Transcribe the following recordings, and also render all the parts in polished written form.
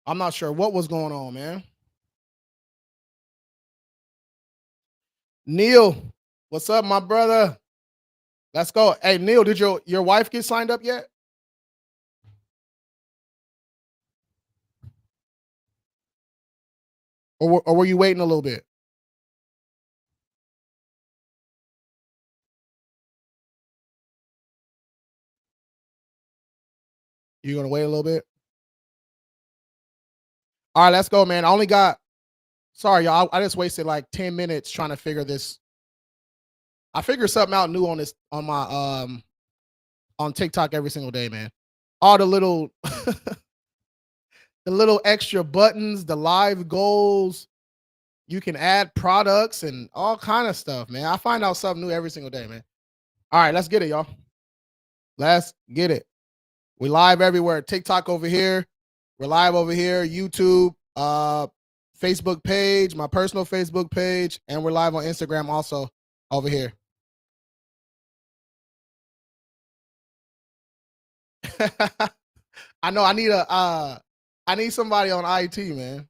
I'm not sure what was going on, man. Neil, what's up, my brother? Let's go. Hey, Neil, did your wife get signed up yet? Or were you waiting a little bit? You gonna wait a little bit? All right, let's go, man. I only got sorry, y'all. I just wasted like 10 minutes trying to figure this. I figure something out new on this on my on TikTok every single day, man. All the little the little extra buttons, the live goals, you can add products and all kind of stuff, man. I find out something new every single day, man. All right, let's get it, y'all. Let's get it. We live everywhere. TikTok over here. We're live over here. YouTube, Facebook page, my personal Facebook page, and we're live on Instagram also over here. I know I need somebody on IT, man.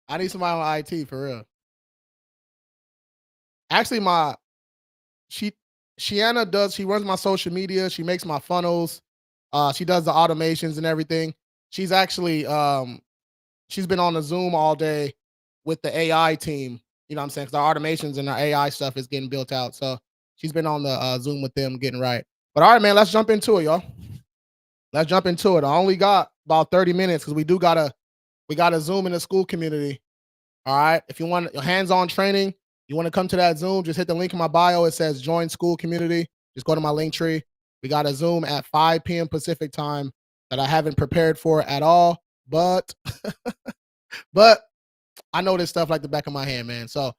I need somebody on IT for real. Actually, my she Shiana does she runs my social media, she makes my funnels, she does the automations and everything. She's actually she's been on the Zoom all day with the AI team. You know what I'm saying? Because our automations and our AI stuff is getting built out. So she's been on the Zoom with them getting right. But all right, man, let's jump into it, y'all. Let's jump into it. I only got about 30 minutes because we gotta Zoom in the school community. All right. If you want hands-on training, you want to come to that Zoom, just hit the link in my bio. It says join school community. Just go to my link tree. We got a Zoom at 5 p.m. Pacific time that I haven't prepared for at all. But I know this stuff like the back of my hand, man. So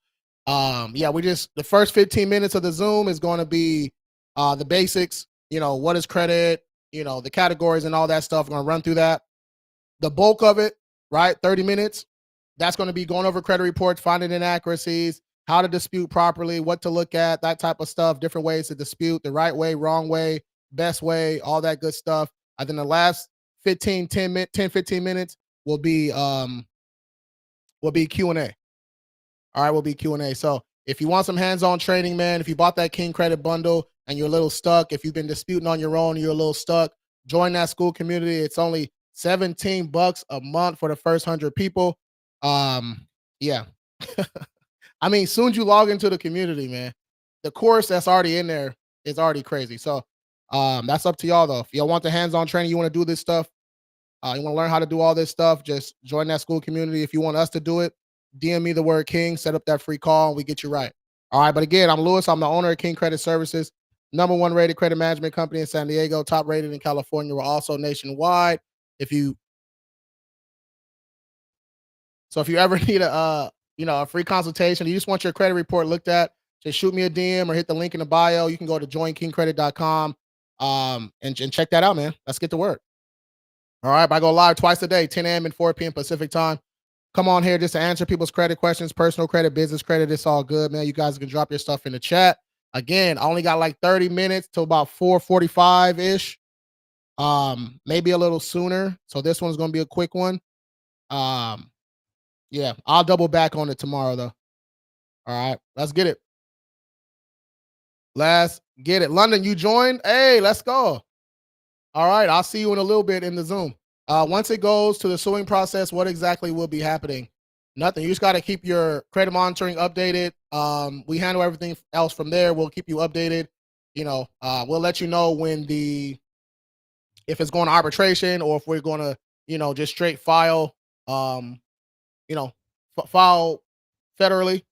yeah, we just the first 15 minutes of the Zoom is going to be the basics, what is credit, the categories and all that stuff. We're gonna run through that. The bulk of it, right? 30 minutes. That's going to be going over credit reports, finding inaccuracies, how to dispute properly, what to look at, that type of stuff, different ways to dispute, the right way, wrong way, best way, all that good stuff. And then the last 15 minutes will be Q&A. All right, will be Q&A. So if you want some hands-on training, man, if you bought that King Credit bundle and you're a little stuck, if you've been disputing on your own, you're a little stuck, join that school community. It's only $17 a month for the first 100 people. Yeah. I mean, soon as you log into the community, man, the course that's already in there is already crazy. So that's up to y'all though. If y'all want the hands-on training, you want to do this stuff, you want to learn how to do all this stuff, just join that school community. If you want us to do it, DM me the word King, set up that free call, and we get you right. All right. But again, I'm Lewis. I'm the owner of King Credit Services, #1 rated credit management company in San Diego, top rated in California. We're also nationwide. If you So if you ever need a free consultation, you just want your credit report looked at, just shoot me a DM or hit the link in the bio. You can go to joinkingcredit.com and check that out, man. Let's get to work. All right. I go live twice a day, 10 a.m. and 4 p.m. Pacific time. Come on here just to answer people's credit questions, personal credit, business credit. It's all good, man. You guys can drop your stuff in the chat. Again, I only got like 30 minutes to about 4:45 ish. Maybe a little sooner. So this one's gonna be a quick one. Um, yeah, I'll double back on it tomorrow though. All right, let's get it. Let's get it. London, you joined? Hey, let's go. All right, I'll see you in a little bit in the Zoom. Once it goes to the suing process, what exactly will be happening? Nothing. You just got to keep your credit monitoring updated. We handle everything else from there. We'll keep you updated. We'll let you know if it's going to arbitration or if we're going to, just straight file, you know, file federally.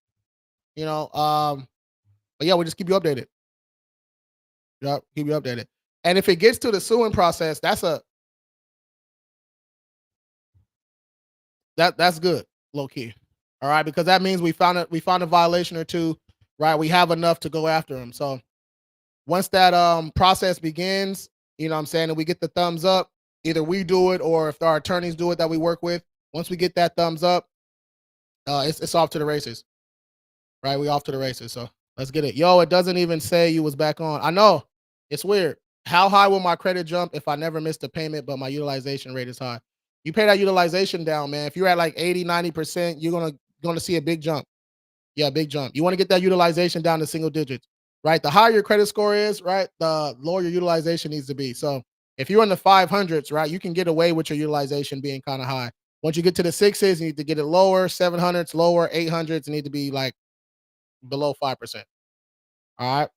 But yeah, we'll just keep you updated. Yep, keep you updated. And if it gets to the suing process, that's good, low key. All right, because that means we found a violation or two, right? We have enough to go after them. So once that process begins, you know what I'm saying, and we get the thumbs up, either we do it or if our attorneys do it that we work with, once we get that thumbs up, it's off to the races. Right? We off to the races. So let's get it. Yo, it doesn't even say you was back on. I know. It's weird. How high will my credit jump if I never missed a payment, but my utilization rate is high? You pay that utilization down, man. If you're at like 80, 90%, you're gonna see a big jump. Yeah, big jump. You want to get that utilization down to single digits, right? The higher your credit score is, right, the lower your utilization needs to be. So if you're in the 500s, right, you can get away with your utilization being kind of high. Once you get to the sixes, you need to get it lower, 700s lower, 800s need to be like below 5%. All right.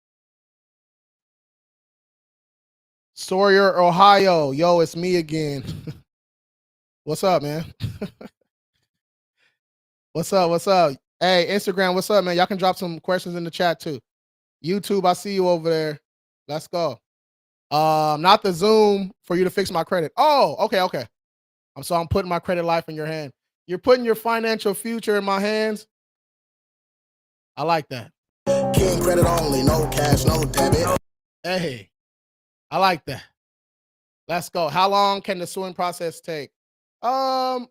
Sawyer, Ohio. Yo, it's me again. What's up, man? What's up? What's up? Hey, Instagram, what's up, man? Y'all can drop some questions in the chat too. YouTube, I see you over there. Let's go. Not the Zoom for you to fix my credit. Oh, okay, okay. I'm putting my credit life in your hand. You're putting your financial future in my hands. I like that. King credit only, no cash, no debit. Hey, I like that. Let's go. How long can the suing process take? Um,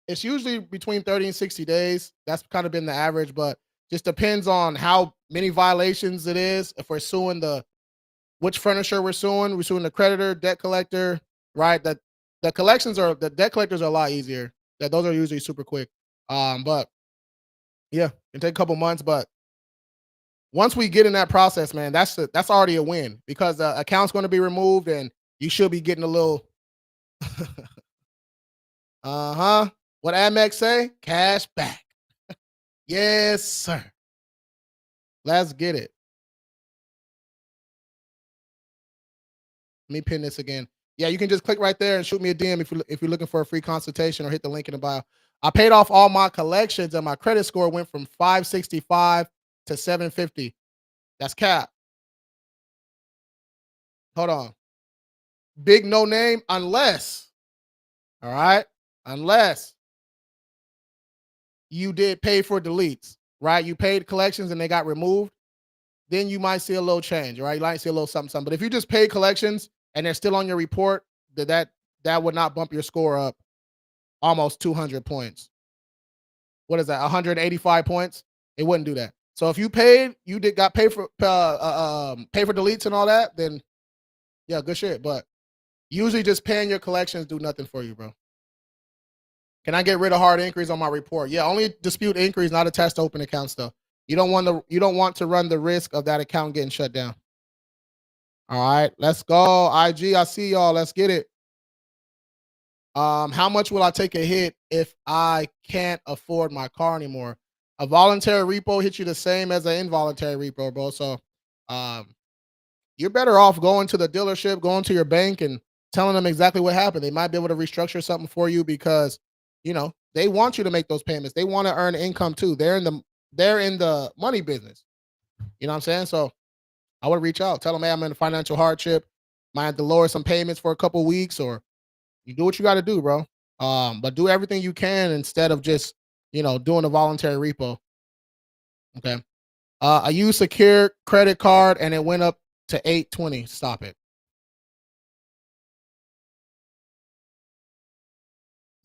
it's usually between 30 and 60 days. That's kind of been the average, but just depends on how many violations it is. If we're suing the which furniture we're suing the creditor, debt collector, right? That the debt collectors are a lot easier. That those are usually super quick. But yeah, it can take a couple months. But once we get in that process, man, that's already a win because the account's going to be removed and you should be getting a little uh-huh. What Amex say? Cash back. Yes, sir. Let's get it. Let me pin this again. Yeah, you can just click right there and shoot me a DM if you're looking for a free consultation or hit the link in the bio. I paid off all my collections and my credit score went from 565 to 750. That's cap. Hold on. Big no name unless, all right? Unless you did pay for deletes, right? You paid collections and they got removed, then you might see a little change, right? You might see a little something, something. But if you just pay collections and they're still on your report, that would not bump your score up almost 200 points. What is that? 185 points? It wouldn't do that. So if you paid, you did got pay for pay for deletes and all that, then yeah, good shit. But usually just paying your collections do nothing for you, bro. Can I get rid of hard inquiries on my report? Yeah, only dispute inquiries, not attached to open accounts though. You don't want to run the risk of that account getting shut down. All right, let's go. IG, I see y'all. Let's get it. How much will I take a hit if I can't afford my car anymore? A voluntary repo hits you the same as an involuntary repo, bro. So, um, you're better off going to the dealership, going to your bank, and telling them exactly what happened. They might be able to restructure something for you because, they want you to make those payments. They want to earn income too. They're in the money business. You know what I'm saying? So, I would reach out, tell them, hey, I'm in financial hardship. Might have to lower some payments for a couple weeks, or you do what you got to do, bro. But do everything you can instead of just, doing a voluntary repo. Okay. I used secure credit card and it went up to 820. Stop it.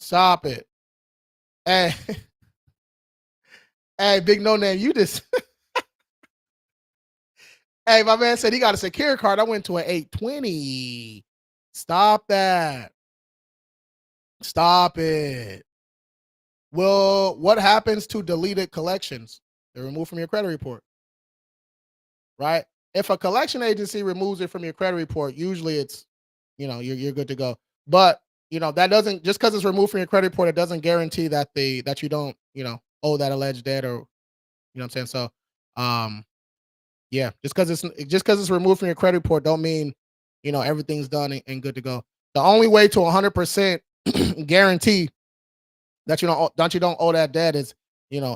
Stop it. Hey, hey, big no name. You just hey, my man said he got a secure card. I went to an 820. Stop that. Stop it. Well, what happens to deleted collections? They're removed from your credit report, right? If a collection agency removes it from your credit report, usually it's, you're good to go. But that doesn't just because it's removed from your credit report, it doesn't guarantee that you don't, owe that alleged debt or what I'm saying. So yeah, just because it's removed from your credit report don't mean, everything's done and good to go. The only way to 100% guarantee that you don't owe that debt is,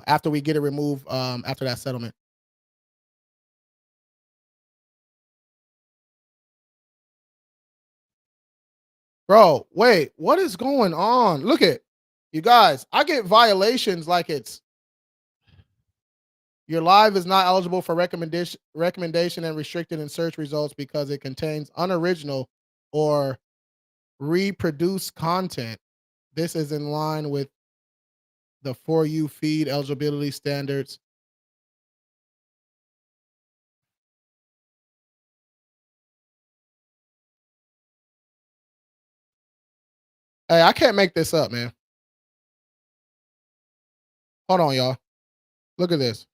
after we get it removed, after that settlement. Bro, wait, what is going on? Look at you guys. I get violations like it's your live is not eligible for recommendation and restricted in search results because it contains unoriginal or reproduced content. This is in line with the For You feed eligibility standards. Hey, I can't make this up, man. Hold on, y'all. Look at this.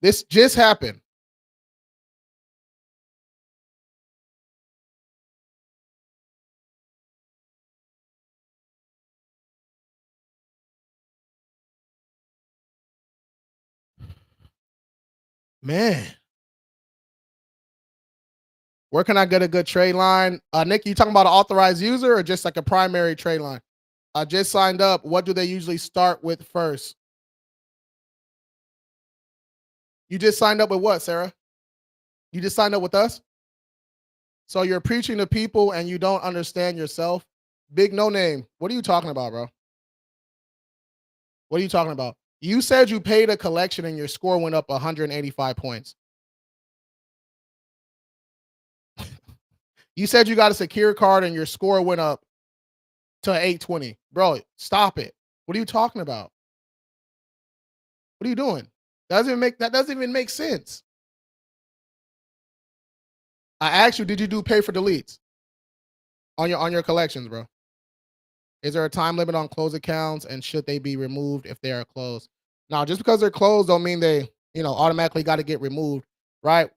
This just happened. Man, where can I get a good trade line? Nick, you talking about an authorized user or just like a primary trade line? I just signed up. What do they usually start with first? You just signed up with what, Sarah? You just signed up with us? So you're preaching to people and you don't understand yourself? Big no name. What are you talking about, bro? What are you talking about? You said you paid a collection and your score went up 185 points. You said you got a secure card and your score went up to 820. Bro, stop it. What are you talking about? What are you doing? That doesn't even make sense. I asked you, did you do pay for deletes on your collections, bro? Is there a time limit on closed accounts and should they be removed if they are closed? Now, just because they're closed don't mean they, automatically got to get removed, right?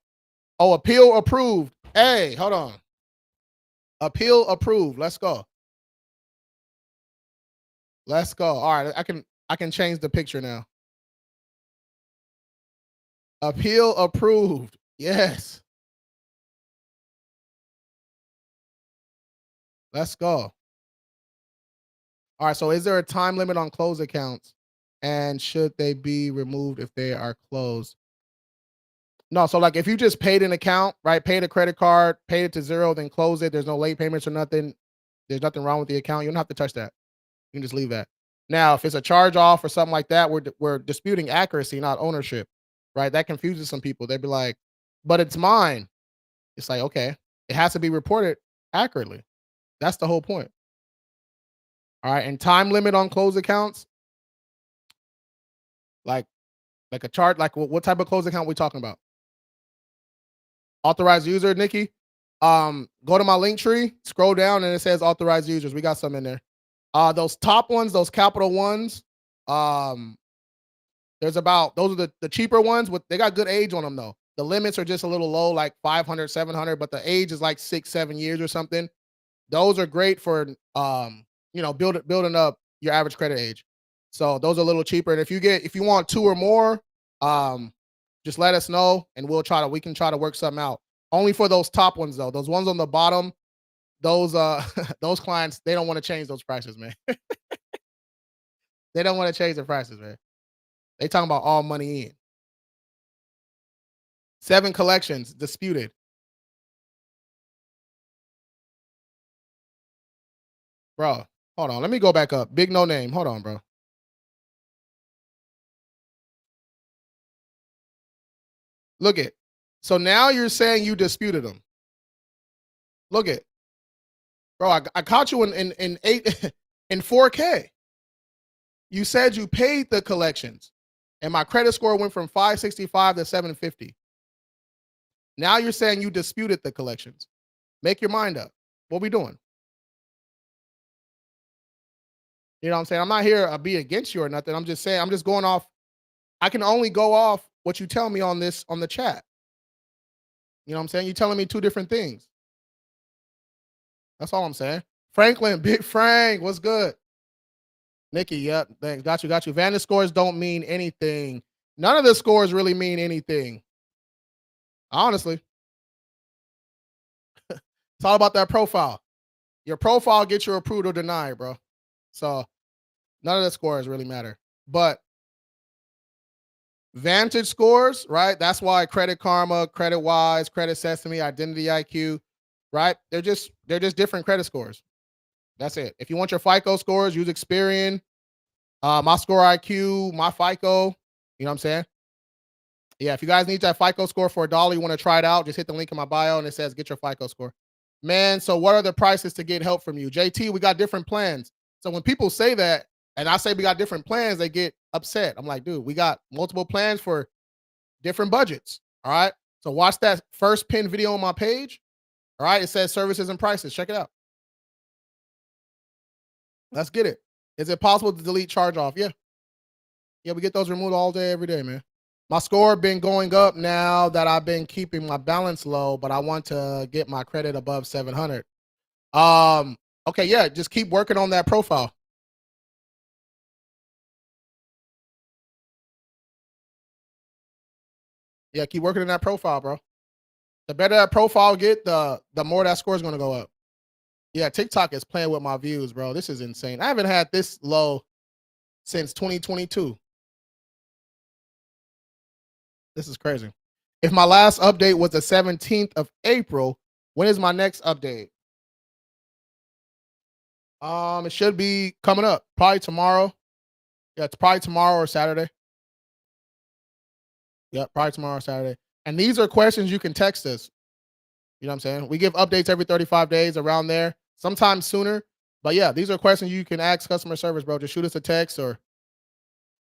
Oh, appeal approved. Hey, hold on. Appeal approved. Let's go. Let's go. All right, I can change the picture now. Appeal approved. Yes. Let's go. All right, so is there a time limit on closed accounts and should they be removed if they are closed? No, so like if you just paid an account, right? Paid a credit card, paid it to zero, then close it. There's no late payments or nothing. There's nothing wrong with the account. You don't have to touch that. You can just leave that. Now, if it's a charge off or something like that, we're disputing accuracy, not ownership, right? That confuses some people. They'd be like, "But it's mine." It's like, okay, it has to be reported accurately. That's the whole point. All right, and time limit on closed accounts, like like a chart, like what type of closed account we talking about? Authorized user, Nikki. Go to my link tree, scroll down, and it says authorized users. We got some in there. Those top ones, those capital ones. Um, those are the cheaper ones. With they got good age on them though. The limits are just a little low, like 500, 700, but the age is like 6, 7 years or something. Those are great for building up your average credit age. So those are a little cheaper. And if you want two or more, um, just let us know and we can try to work something out. Only for those top ones though. Those ones on the bottom, those those clients, they don't want to change those prices, man. They don't want to change the prices, man. They talking about all money in. 7 collections disputed. Bro, hold on. Let me go back up. Big no name. Hold on, bro. Look it. So now you're saying you disputed them. Look it. Bro, I caught you in 8 in 4K. You said you paid the collections and my credit score went from 565 to 750. Now you're saying you disputed the collections. Make your mind up. What we doing? You know what I'm saying? I'm not here to be against you or nothing. I'm just saying, I'm just going off. I can only go off what you tell me on the chat. You know what I'm saying? You're telling me two different things. That's all I'm saying. Franklin, Big Frank, what's good? Nikki, yep. Thanks. Got you, got you. Vantage scores don't mean anything. None of the scores really mean anything. Honestly. It's all about that profile. Your profile gets you approved or denied, bro. So none of the scores really matter. But Vantage scores, right? That's why Credit Karma, Credit Wise, Credit Sesame, Identity IQ, right? They're just different credit scores. That's it. If you want your FICO scores, use Experian, my Score IQ, my FICO. You know what I'm saying? Yeah, if you guys need that FICO score for $1, you want to try it out, just hit the link in my bio and it says get your FICO score. Man, so what are the prices to get help from you? JT, we got different plans. So when people say that and I say we got different plans, they get upset. I'm like, dude, we got multiple plans for different budgets. All right. So watch that first pinned video on my page. All right, it says services and prices. Check it out. Let's get it. Is it possible to delete charge off? Yeah. Yeah, we get those removed all day, every day, man. My score been going up now that I've been keeping my balance low, but I want to get my credit above 700. Okay, yeah, just keep working on that profile. Yeah, keep working on that profile, bro. The better that profile get, the more that score is gonna go up. Yeah, TikTok is playing with my views, bro. This is insane. I haven't had this low since 2022. This is crazy. If my last update was the 17th of April, when is my next update? It should be coming up probably tomorrow. Yeah, it's probably tomorrow or Saturday. Yep, probably tomorrow or Saturday. And these are questions you can text us. You know what I'm saying? We give updates every 35 days around there, sometimes sooner. But yeah, these are questions you can ask customer service, bro. Just shoot us a text or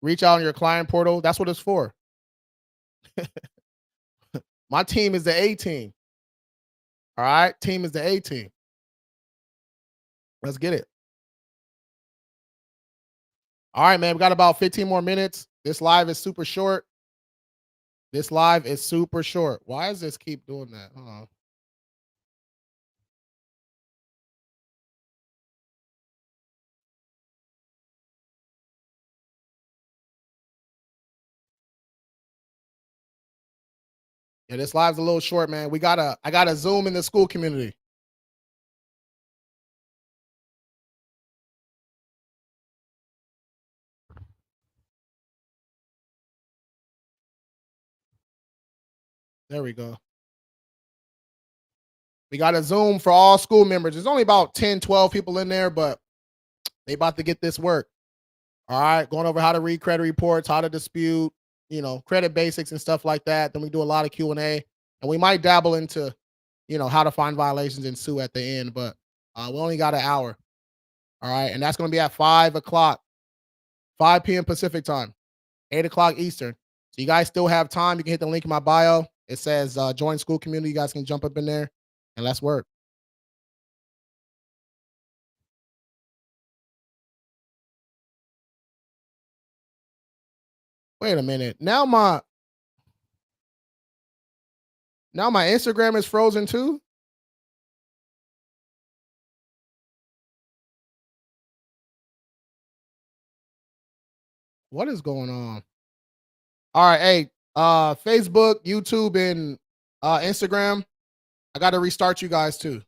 reach out on your client portal. That's what it's for. My team is the A team. All right. Team is the A team. Let's get it. All right, man. We got about 15 more minutes. This live is super short. This live is super short. Why does this keep doing that? Hold on. Yeah, this live's a little short, man. I gotta zoom in the school community. There we go. We got a Zoom for all school members. There's only about 10, 12 people in there, but they about to get this work. All right. Going over how to read credit reports, how to dispute, credit basics and stuff like that. Then we do a lot of Q&A, and we might dabble into, how to find violations and sue at the end, but we only got an hour. All right. And that's going to be at 5 o'clock, 5 p.m. Pacific time, 8 o'clock Eastern. So you guys still have time. You can hit the link in my bio. It says join school community. You guys can jump up in there and let's work. Wait a minute. Now my Instagram is frozen too. What is going on? All right, hey, Facebook, YouTube, and Instagram. I got to restart you guys too.